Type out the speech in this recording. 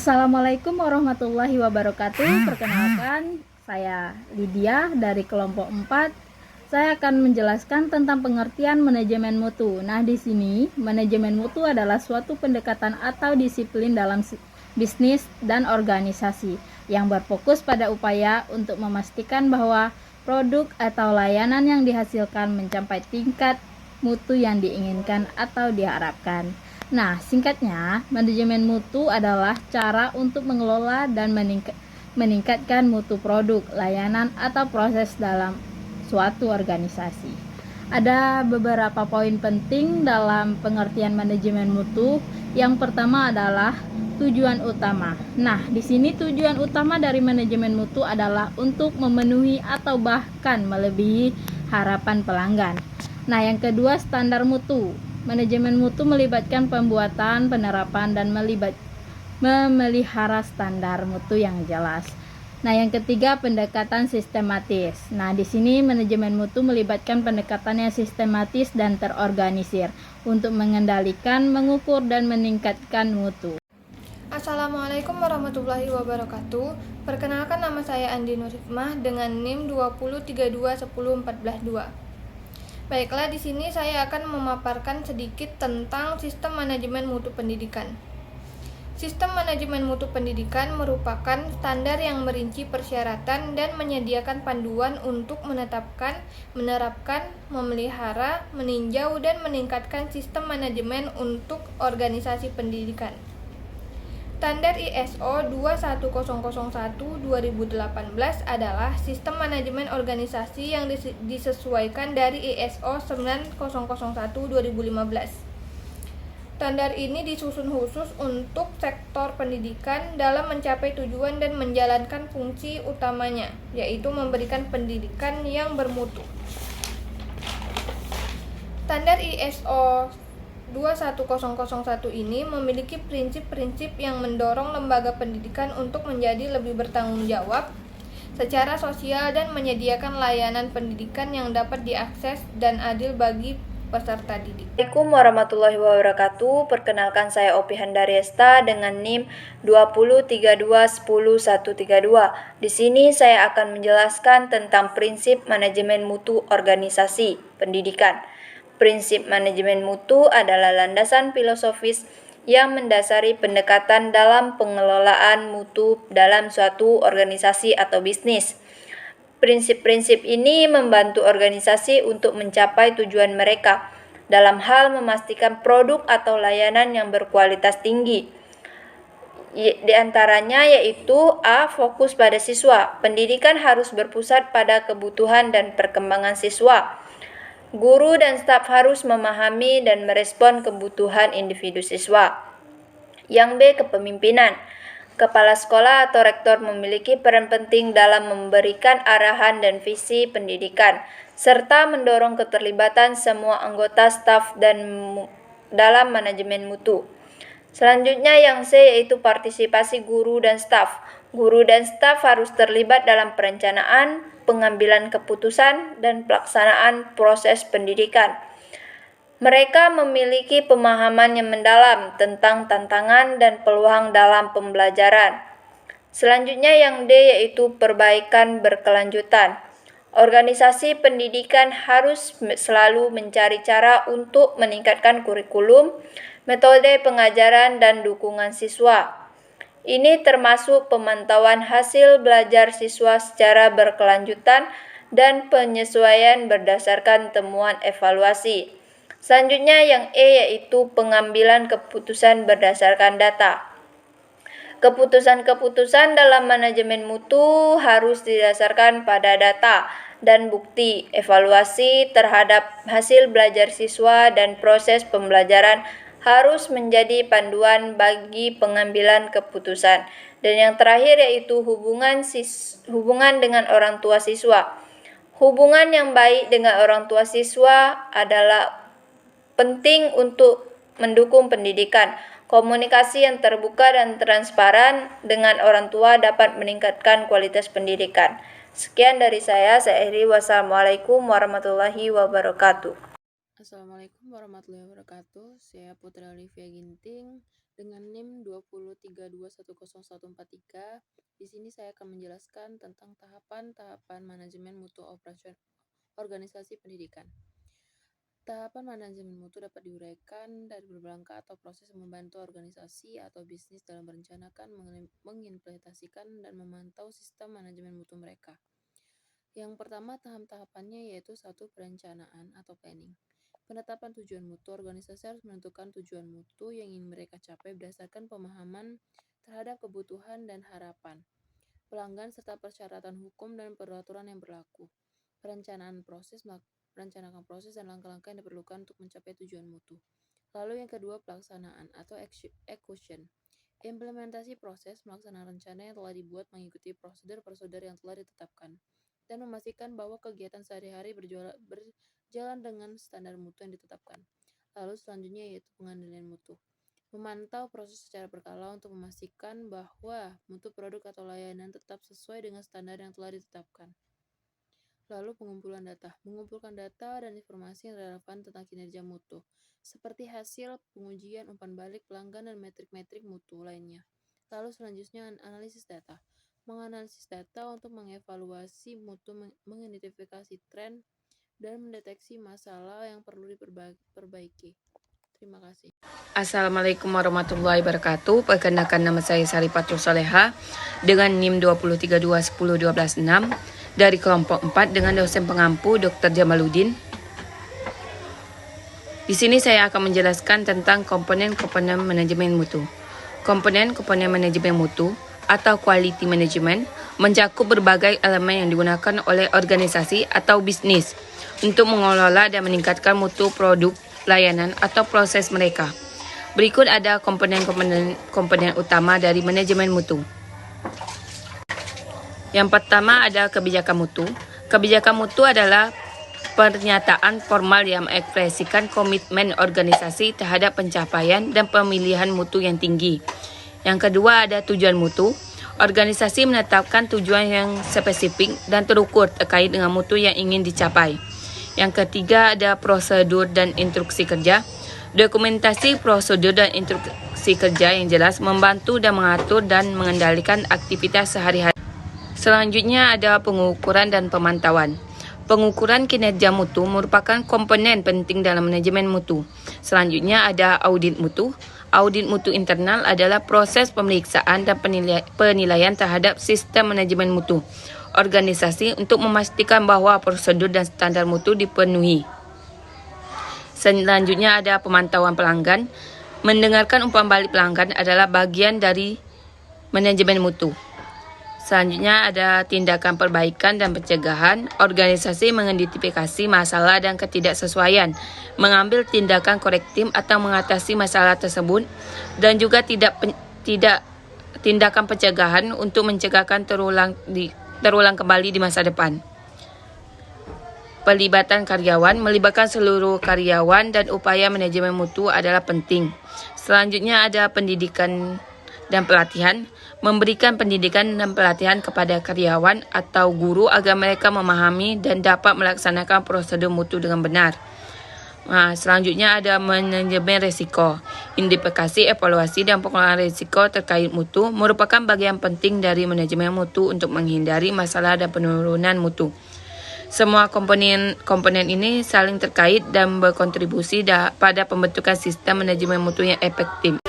Assalamualaikum warahmatullahi wabarakatuh. Perkenalkan, saya Lydia dari kelompok 4. Saya akan menjelaskan tentang pengertian manajemen mutu. Nah, di sini manajemen mutu adalah suatu pendekatan atau disiplin dalam bisnis dan organisasi yang berfokus pada upaya untuk memastikan bahwa produk atau layanan yang dihasilkan mencapai tingkat mutu yang diinginkan atau diharapkan. Nah, singkatnya, manajemen mutu adalah cara untuk mengelola dan meningkatkan mutu produk, layanan, atau proses dalam suatu organisasi. Ada beberapa poin penting dalam pengertian manajemen mutu. Yang pertama adalah tujuan utama. Nah, di sini tujuan utama dari manajemen mutu adalah untuk memenuhi atau bahkan melebihi harapan pelanggan. Nah, yang kedua, standar mutu. Manajemen mutu melibatkan pembuatan, penerapan, dan memelihara standar mutu yang jelas. Nah, yang ketiga, pendekatan sistematis. Nah, di sini manajemen mutu melibatkan pendekatan yang sistematis dan terorganisir untuk mengendalikan, mengukur, dan meningkatkan mutu. Assalamualaikum warahmatullahi wabarakatuh. Perkenalkan, nama saya Andi Nurhikmah dengan NIM 203210142. Baiklah, di sini saya akan memaparkan sedikit tentang sistem manajemen mutu pendidikan. Sistem manajemen mutu pendidikan merupakan standar yang merinci persyaratan dan menyediakan panduan untuk menetapkan, menerapkan, memelihara, meninjau, dan meningkatkan sistem manajemen untuk organisasi pendidikan. Standar ISO 21001-2018 adalah sistem manajemen organisasi yang disesuaikan dari ISO 9001-2015. Standar ini disusun khusus untuk sektor pendidikan dalam mencapai tujuan dan menjalankan fungsi utamanya, yaitu memberikan pendidikan yang bermutu. Standar ISO 21001 ini memiliki prinsip-prinsip yang mendorong lembaga pendidikan untuk menjadi lebih bertanggung jawab secara sosial dan menyediakan layanan pendidikan yang dapat diakses dan adil bagi peserta didik. Assalamualaikum warahmatullahi wabarakatuh. Perkenalkan, saya Opi Handariesta dengan NIM 203210132. Di sini saya akan menjelaskan tentang prinsip manajemen mutu organisasi pendidikan. Prinsip manajemen mutu adalah landasan filosofis yang mendasari pendekatan dalam pengelolaan mutu dalam suatu organisasi atau bisnis. Prinsip-prinsip ini membantu organisasi untuk mencapai tujuan mereka dalam hal memastikan produk atau layanan yang berkualitas tinggi. Di antaranya yaitu A. Fokus pada siswa. Pendidikan harus berpusat pada kebutuhan dan perkembangan siswa. Guru dan staf harus memahami dan merespon kebutuhan individu siswa. Yang B. Kepemimpinan. Kepala sekolah atau rektor memiliki peran penting dalam memberikan arahan dan visi pendidikan, serta mendorong keterlibatan semua anggota staf dalam manajemen mutu. Selanjutnya yang C yaitu partisipasi guru dan staf. Guru dan staf harus terlibat dalam perencanaan, pengambilan keputusan, dan pelaksanaan proses pendidikan. Mereka memiliki pemahaman yang mendalam tentang tantangan dan peluang dalam pembelajaran. Selanjutnya yang D yaitu perbaikan berkelanjutan. Organisasi pendidikan harus selalu mencari cara untuk meningkatkan kurikulum, metode pengajaran, dan dukungan siswa. Ini termasuk pemantauan hasil belajar siswa secara berkelanjutan dan penyesuaian berdasarkan temuan evaluasi. Selanjutnya yang E yaitu pengambilan keputusan berdasarkan data. Keputusan-keputusan dalam manajemen mutu harus didasarkan pada data dan bukti. Evaluasi terhadap hasil belajar siswa dan proses pembelajaran harus menjadi panduan bagi pengambilan keputusan. Dan yang terakhir yaitu hubungan dengan orang tua siswa. Hubungan yang baik dengan orang tua siswa adalah penting untuk mendukung pendidikan. Komunikasi yang terbuka dan transparan dengan orang tua dapat meningkatkan kualitas pendidikan. Sekian dari saya akhiri. Wassalamualaikum warahmatullahi wabarakatuh. Assalamualaikum warahmatullahi wabarakatuh. Saya Putra Olivia Ginting dengan NIM 203210143. Di sini saya akan menjelaskan tentang tahapan-tahapan manajemen mutu organisasi pendidikan. Tahapan manajemen mutu dapat diuraikan dari beberapa langkah atau proses yang membantu organisasi atau bisnis dalam merencanakan, mengimplementasikan, dan memantau sistem manajemen mutu mereka. Yang pertama, tahapannya yaitu 1. Perencanaan atau planning. Penetapan tujuan mutu. Organisasi harus menentukan tujuan mutu yang ingin mereka capai berdasarkan pemahaman terhadap kebutuhan dan harapan pelanggan serta persyaratan hukum dan peraturan yang berlaku. Perencanaan proses, merencanakan proses dan langkah-langkah yang diperlukan untuk mencapai tujuan mutu. Lalu yang kedua, pelaksanaan atau execution. Implementasi proses, melaksanakan rencana yang telah dibuat mengikuti prosedur-prosedur yang telah ditetapkan dan memastikan bahwa kegiatan sehari-hari berjalan dengan standar mutu yang ditetapkan. Lalu selanjutnya yaitu pengendalian mutu. Memantau proses secara berkala untuk memastikan bahwa mutu produk atau layanan tetap sesuai dengan standar yang telah ditetapkan. Lalu pengumpulan data. Mengumpulkan data dan informasi yang relevan tentang kinerja mutu, seperti hasil pengujian umpan balik pelanggan dan metrik-metrik mutu lainnya. Lalu selanjutnya analisis data. Menganalisis data untuk mengevaluasi mutu, mengidentifikasi tren, dan mendeteksi masalah yang perlu diperbaiki. Terima kasih. Assalamualaikum warahmatullahi wabarakatuh. Perkenalkan, nama saya Sarifatul Soleha dengan NIM 203210126 dari kelompok 4 dengan dosen pengampu Dr. Jamaluddin. Di sini saya akan menjelaskan tentang komponen-komponen manajemen mutu. Komponen-komponen manajemen mutu atau quality management mencakup berbagai elemen yang digunakan oleh organisasi atau bisnis untuk mengelola dan meningkatkan mutu produk, layanan, atau proses mereka. Berikut ada komponen utama dari manajemen mutu. Yang pertama ada kebijakan mutu. Kebijakan mutu adalah pernyataan formal yang mengekspresikan komitmen organisasi terhadap pencapaian dan pemilihan mutu yang tinggi. Yang kedua ada tujuan mutu. Organisasi menetapkan tujuan yang spesifik dan terukur terkait dengan mutu yang ingin dicapai. Yang ketiga ada prosedur dan instruksi kerja. Dokumentasi prosedur dan instruksi kerja yang jelas membantu dan mengatur dan mengendalikan aktivitas sehari-hari. Selanjutnya ada pengukuran dan pemantauan. Pengukuran kinerja mutu merupakan komponen penting dalam manajemen mutu. Selanjutnya ada audit mutu. Audit mutu internal adalah proses pemeriksaan dan penilaian terhadap sistem manajemen mutu organisasi untuk memastikan bahwa prosedur dan standar mutu dipenuhi. Selanjutnya ada pemantauan pelanggan. Mendengarkan umpan balik pelanggan adalah bagian dari manajemen mutu. Selanjutnya ada tindakan perbaikan dan pencegahan. Organisasi mengidentifikasi masalah dan ketidaksesuaian, mengambil tindakan korektif atau mengatasi masalah tersebut, dan juga tindakan pencegahan untuk mencegahkan terulang kembali di masa depan. Pelibatan karyawan, melibatkan seluruh karyawan dan upaya manajemen mutu adalah penting. Selanjutnya ada pendidikan dan pelatihan. Memberikan pendidikan dan pelatihan kepada karyawan atau guru agar mereka memahami dan dapat melaksanakan prosedur mutu dengan benar. Selanjutnya ada manajemen risiko. Identifikasi, evaluasi, dan pengelolaan risiko terkait mutu merupakan bagian penting dari manajemen mutu untuk menghindari masalah dan penurunan mutu. Semua komponen ini saling terkait dan berkontribusi pada pembentukan sistem manajemen mutu yang efektif.